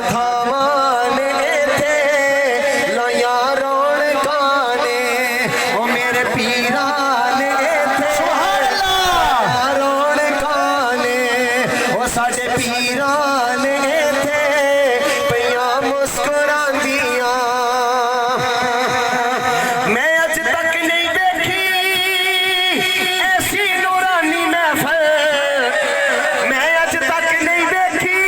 थावां ने इत्थे लाया रौनकां ने ओ मेरे पीरां ने इत्थे लाया रौनकां ने ओ साडे पीरां ने इत्थे पईयां मुस्कुरांदियां। मैं अज तक नहीं देखी ऐसी नूरानी महफल, मैं अज तक नहीं देखी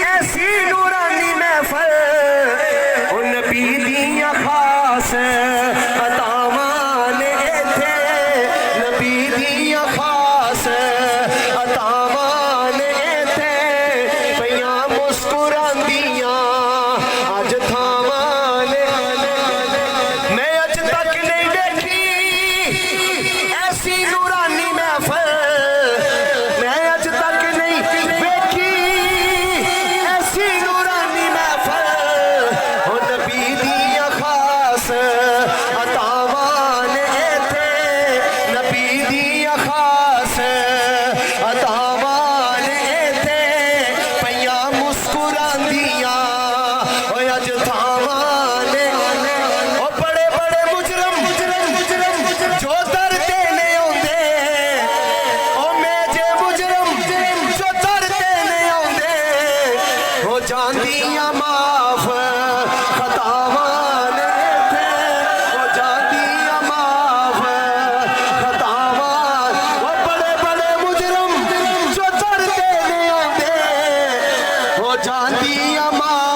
ऐसी नूरानी महफल। ओ नबी दियां खास अतावां ने इत्थे, नबी दियां खास अतावां ने इत्थे पईयां मुस्कुरांदियां। अज थावां ने मैं अज तक नहीं देखी ऐसी नूरानी महफल, मैं अज तक नहीं देखी ऐसी नूरानी महफल। ओ नबी दियां खास अतावां ने इत्थे, नबी दियां खास अतावां ने इत्थे पईयां मुस्कुरांदियां। ओ अज थावां ने ओ बड़े बड़े मुजरम जो दर ते ने आउंदे, ओ मैं जे मुजरम जो दर ते ने आउंदे हो जांदियां माफ खतावां ने इत्थे, हो जांदियां माफ खतावां। ओ बड़े बड़े मुजरम जो दर ते ने आउंदे हो जांदियां माफ